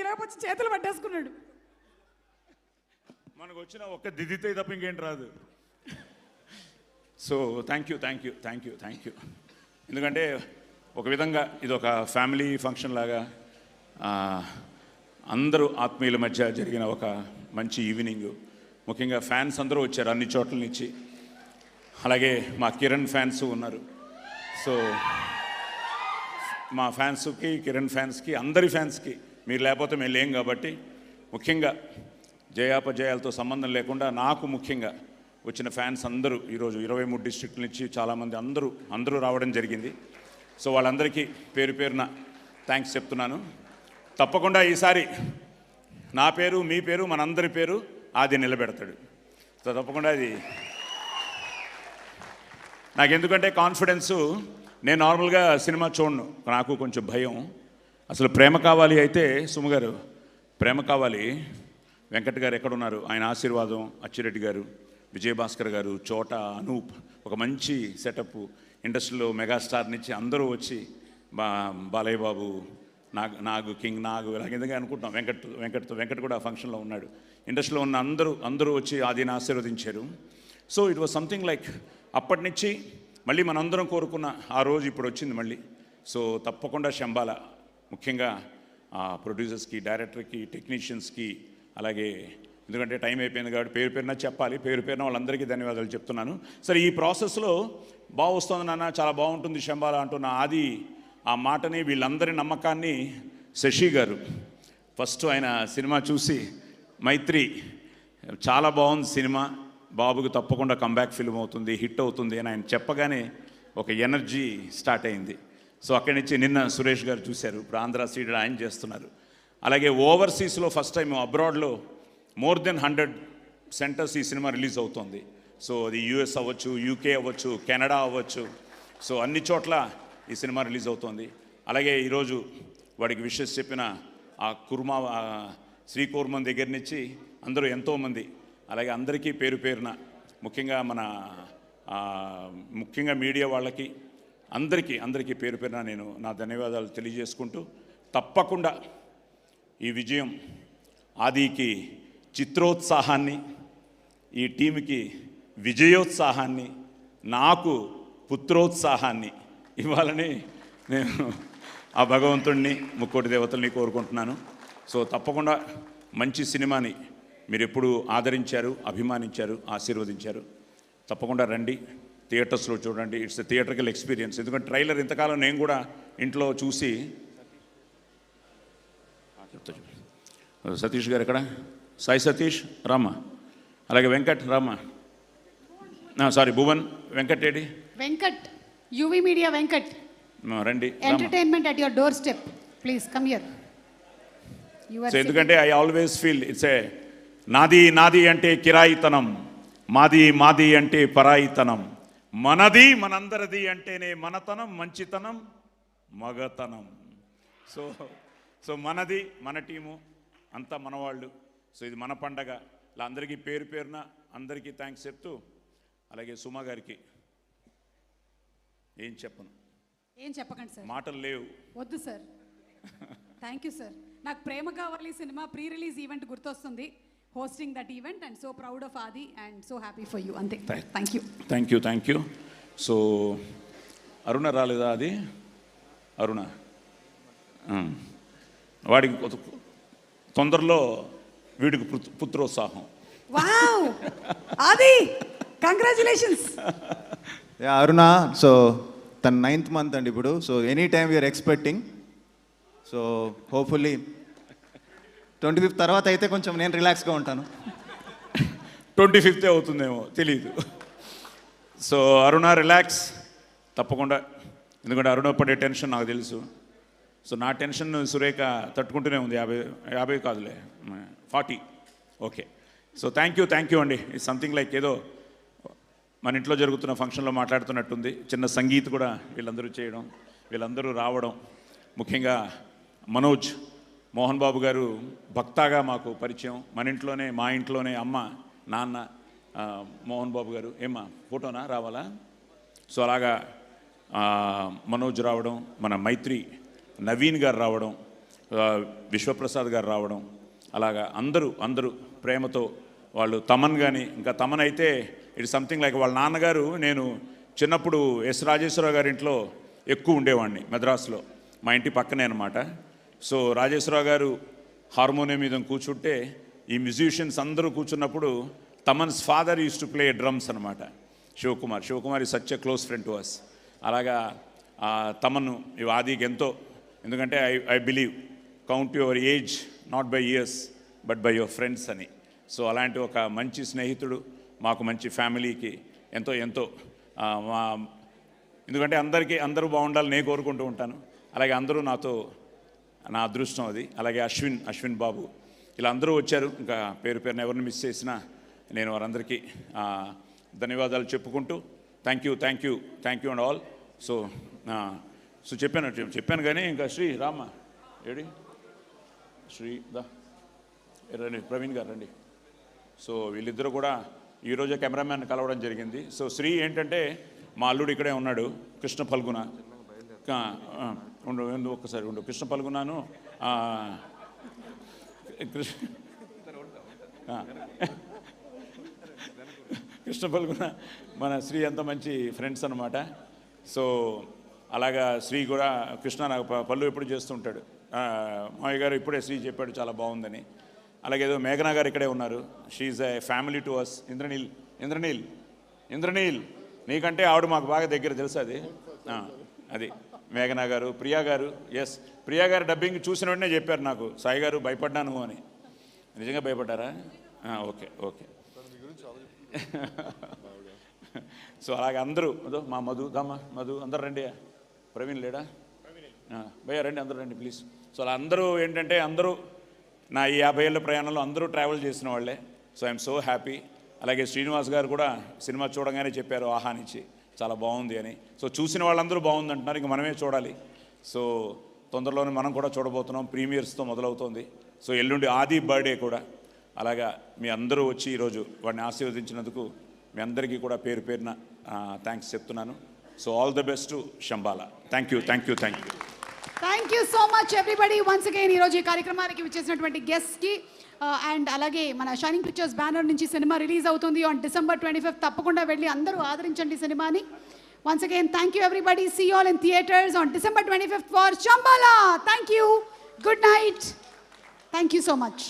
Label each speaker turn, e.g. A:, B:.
A: గిరాపు వచ్చి చేతులు పట్టేసుకున్నాడు.
B: మనకు వచ్చిన ఒక్క దిద్దితే తప్ప ఇంకేంటి రాదు. So thank you. ఎందుకంటే ఒక విధంగా ఇది ఒక ఫ్యామిలీ ఫంక్షన్ లాగా అందరూ ఆత్మీయుల మధ్య జరిగిన ఒక మంచి ఈవినింగ్. ముఖ్యంగా ఫ్యాన్స్ అందరూ వచ్చారు అన్ని చోట్ల నుంచి. అలాగే మా కిరణ్ ఫ్యాన్స్ ఉన్నారు. సో మా ఫ్యాన్స్కి, కిరణ్ ఫ్యాన్స్కి, అందరి ఫ్యాన్స్కి మీరు లేకపోతే మేము లేం కాబట్టి ముఖ్యంగా జయాపజయాలతో సంబంధం లేకుండా నాకు ముఖ్యంగా వచ్చిన ఫ్యాన్స్ అందరూ ఈరోజు 23 డిస్ట్రిక్ట్ల నుంచి చాలామంది అందరూ రావడం జరిగింది. సో వాళ్ళందరికీ పేరు పేరున థ్యాంక్స్ చెప్తున్నాను. తప్పకుండా ఈసారి నా పేరు, మీ పేరు, మనందరి పేరు ఆది నిలబెడతాడు. సో తప్పకుండా అది నాకెందుకంటే కాన్ఫిడెన్సు. నేను నార్మల్గా సినిమా చూడను, నాకు కొంచెం భయం. అసలు ప్రేమ కావాలి అయితే సుమ గారు, ప్రేమ కావాలి వెంకట్ గారు ఎక్కడున్నారు, ఆయన ఆశీర్వాదం, అచ్చిరెడ్డి గారు, విజయభాస్కర్ గారు, చోట, అనూప్, ఒక మంచి సెటప్ ఇండస్ట్రీలో మెగాస్టార్ నుంచి అందరూ వచ్చి బాలయ్య బాబు, నాగు కింగ్ నాగు ఇలా కిందగా అనుకుంటున్నాం. వెంకట్ కూడా ఆ ఫంక్షన్లో ఉన్నాడు. ఇండస్ట్రీలో ఉన్న అందరూ వచ్చి ఆదిని ఆశీర్వదించారు. So it was something like అప్పటి నుంచి మళ్ళీ మనందరం కోరుకున్న ఆ రోజు ఇప్పుడు వచ్చింది మళ్ళీ. సో తప్పకుండా శంబాల ముఖ్యంగా ప్రొడ్యూసర్స్కి, డైరెక్టర్కి, టెక్నీషియన్స్కి, అలాగే ఎందుకంటే టైం అయిపోయింది కాబట్టి పేరు పేరున చెప్పాలి. పేరు పేరున వాళ్ళందరికీ ధన్యవాదాలు చెప్తున్నాను. సరే, ఈ ప్రాసెస్లో బాగా వస్తుంది నాన్న, చాలా బాగుంటుంది శంబాల అంటున్న ఆది ఆ మాటని, వీళ్ళందరి నమ్మకాన్ని శశి గారు ఫస్ట్ ఆయన సినిమా చూసి మైత్రి చాలా బాగుంది సినిమా, బాబుకి తప్పకుండా కంబ్యాక్ ఫిల్మ్ అవుతుంది, హిట్ అవుతుంది అని ఆయన చెప్పగానే ఒక ఎనర్జీ స్టార్ట్ అయింది. సో అక్కడి నుంచి నిన్న సురేష్ గారు చూశారు, ఇప్పుడు ఆంధ్ర సీడెడ్ ఆయన చేస్తున్నారు. అలాగే ఓవర్సీస్లో ఫస్ట్ టైం అబ్రాడ్లో మోర్ దెన్ 100 సెంటర్స్ ఈ సినిమా రిలీజ్ అవుతుంది. సో అది యూఎస్ అవ్వచ్చు, యూకే అవ్వచ్చు, కెనడా అవ్వచ్చు, సో అన్ని చోట్ల ఈ సినిమా రిలీజ్ అవుతుంది. అలాగే ఈరోజు వాడికి విషెస్ చెప్పిన ఆ కుర్మా శ్రీకూర్మన్ దగ్గర నుంచి అందరూ ఎంతోమంది, అలాగే అందరికీ పేరు పేరున ముఖ్యంగా ముఖ్యంగా మీడియా వాళ్ళకి అందరికీ పేరు పేరున నేను నా ధన్యవాదాలు తెలియజేసుకుంటూ, తప్పకుండా ఈ విజయం ఆదికి చిత్రోత్సాహాన్ని, ఈ టీంకి విజయోత్సాహాన్ని, నాకు పుత్రోత్సాహాన్ని ఇవ్వాలని నేను ఆ భగవంతుడిని, ముక్కోటి దేవతల్ని కోరుకుంటున్నాను. సో తప్పకుండా మంచి సినిమాని మీరు ఎప్పుడు ఆదరించారు, అభిమానించారు, ఆశీర్వదించారు. తప్పకుండా రండి, థియేటర్స్లో చూడండి. It's a theatrical experience. ఎందుకంటే ట్రైలర్ ఇంతకాలం నేను కూడా ఇంట్లో చూసి, సతీష్ గారు ఎక్కడ, సాయి సతీష్ రామా, అలాగే వెంకట్ రామా, సారీ భువన్, వెంకట్ ఏడి,
A: వెంకట్ యువి మీడియా వెంకట్
B: రండి.
A: Entertainment at your doorstep, please come here.
B: So ఎందుకంటే I always feel it's a నాది అంటే కిరాయితనం, మాది అంటే పరాయితనం, మనది మనందరిది అంటేనే మనతనం, మంచితనం, మగతనం. సో మనది, మన టీము అంతా మనవాళ్ళు. సో ఇది మన పండగ. ఇలా అందరికీ పేరు పేరున అందరికీ థ్యాంక్స్ చెప్తూ, అలాగే సుమా గారికి ఏం చెప్పకండి
A: సార్,
B: మాటలు లేవు,
A: వద్దు సార్. Thank you sir. నాకు Prema Kavali cinema pre release event గుర్తొస్తుంది, hosting that event, and so proud of Aadi and so happy for you. అంతే, థ్యాంక్ యూ.
B: సో అరుణ రాలేదా? అది అరుణ, వాడికి తొందరలో వీడికి పుత్రోత్సాహం.
A: Wow Aadi, congratulations.
C: Aruna, so తన 9th month అండి ఇప్పుడు. So any time we are expecting. So hopefully 25th తర్వాత అయితే కొంచెం నేను రిలాక్స్గా ఉంటాను.
B: 25th అవుతుందేమో తెలీదు. సో అరుణ రిలాక్స్ తప్పకుండా, ఎందుకంటే అరుణ పడే టెన్షన్ నాకు తెలుసు. సో నా టెన్షన్ సురేఖ తట్టుకుంటూనే ఉంది. 50 కాదులే, 40. ఓకే. సో థ్యాంక్ యూ అండి. ఇట్స్ సంథింగ్ లైక్ ఏదో మన ఇంట్లో జరుగుతున్న ఫంక్షన్లో మాట్లాడుతున్నట్టుంది. చిన్న సంగీత్ కూడా వీళ్ళందరూ చేయడం, వీళ్ళందరూ రావడం. ముఖ్యంగా మోహన్ బాబు గారు భక్తాగా మాకు పరిచయం. మా ఇంట్లోనే అమ్మ, నాన్న, మోహన్ బాబు గారు. ఏమ్మా ఫోటోనా రావాలా? సో అలాగా మనోజ్ రావడం, మన మైత్రి నవీన్ గారు రావడం, విశ్వప్రసాద్ గారు రావడం, అలాగా అందరూ ప్రేమతో వాళ్ళు తమన్ కానీ, ఇంకా తమన్ అయితే ఇట్ సంథింగ్ లైక్ వాళ్ళ నాన్నగారు. నేను చిన్నప్పుడు ఎస్ రాజేశ్వరరావు గారి ఇంట్లో ఎక్కువ ఉండేవాడిని మద్రాసులో, మా ఇంటి పక్కనే అనమాట. సో రాజేశ్వరరావు గారు హార్మోనియం మీద కూర్చుంటే ఈ మ్యూజిషియన్స్ అందరూ కూర్చున్నప్పుడు Thaman's father used to play drums అనమాట, Shivakumar is such a close friend to us. అలాగా తమను ఆదికి ఎంతో, ఎందుకంటే I believe count your age not by years but by your friends అని. సో అలాంటి ఒక మంచి స్నేహితుడు మాకు, మంచి ఫ్యామిలీకి ఎంతో మా, ఎందుకంటే అందరూ బాగుండాలని నేను కోరుకుంటూ ఉంటాను. అలాగే అందరూ నాతో, నా అదృష్టం అది. అలాగే అశ్విన్ బాబు, ఇలా అందరూ వచ్చారు. ఇంకా పేరున ఎవరిని మిస్ చేసినా నేను వారందరికీ ధన్యవాదాలు చెప్పుకుంటూ thank you and all. So చెప్పాను కానీ ఇంకా శ్రీ రామ్మ ఏడి, శ్రీ రండి, ప్రవీణ్ గారు రండి. సో వీళ్ళిద్దరూ కూడా ఈరోజే కెమెరామ్యాన్ కలవడం జరిగింది. సో శ్రీ ఏంటంటే మా అల్లుడు ఇక్కడే ఉన్నాడు, కృష్ణ ఫల్గుణ. ఒక్కసారి కృష్ణ ఫల్గుణను కృష్ణ ఫల్గుణ మన శ్రీ అంత మంచి ఫ్రెండ్స్ అనమాట. సో అలాగా శ్రీ కూడా, కృష్ణ నాకు పళ్ళు ఎప్పుడు చేస్తుంటాడు. మావయ్య గారు ఇప్పుడే శ్రీ చెప్పాడు చాలా బాగుందని. అలాగే ఏదో మేఘనా గారు ఇక్కడే ఉన్నారు, she's a family to us. Indraneel నీకంటే ఆవిడ మాకు బాగా దగ్గర తెలుసు. అది మేఘనా గారు, ప్రియా గారు. ఎస్, ప్రియా గారు డబ్బింగ్ చూసిన వెంటనే చెప్పారు నాకు, సాయి గారు భయపడ్డాను అని. నిజంగా భయపడ్డారా? ఓకే. సో అలాగే అందరూ, మా మధు అందరు రండి. ప్రవీణ్ లేడా? భయ్యా రండి, అందరూ రండి ప్లీజ్. సో అలా అందరూ ఏంటంటే అందరూ నా ఈ 50 ఏళ్ళ ప్రయాణంలో అందరూ ట్రావెల్ చేసిన వాళ్ళే. So I'm so happy. అలాగే శ్రీనివాస్ గారు కూడా సినిమా చూడగానే చెప్పారు ఆహానించి చాలా బాగుంది అని. సో చూసిన వాళ్ళందరూ బాగుంది అంటున్నారు, ఇంక మనమే చూడాలి. సో తొందరలోనే మనం కూడా చూడబోతున్నాం, ప్రీమియర్స్తో మొదలవుతోంది. సో ఎల్లుండి ఆది బర్త్డే కూడా. అలాగా మీ అందరూ వచ్చి ఈరోజు వాడిని ఆశీర్వదించినందుకు మీ అందరికీ కూడా పేరున థ్యాంక్స్ చెప్తున్నాను. So all the best to Shambhala. Thank you.
A: Thank you so much everybody. Once again ఈరోజు ఈ కార్యక్రమానికి విచ్చేసినటువంటి గెస్ట్కి అండ్ అలాగే మన షైనింగ్ పిక్చర్స్ బ్యానర్ నుంచి సినిమా రిలీజ్ అవుతుంది ఆన్ December 25th. తప్పకుండా వెళ్ళి అందరూ ఆదరించండి సినిమాని. Once again thank you everybody. See all in theatres on December 25th for Shambhala. Thank you. Good night. Thank you so much.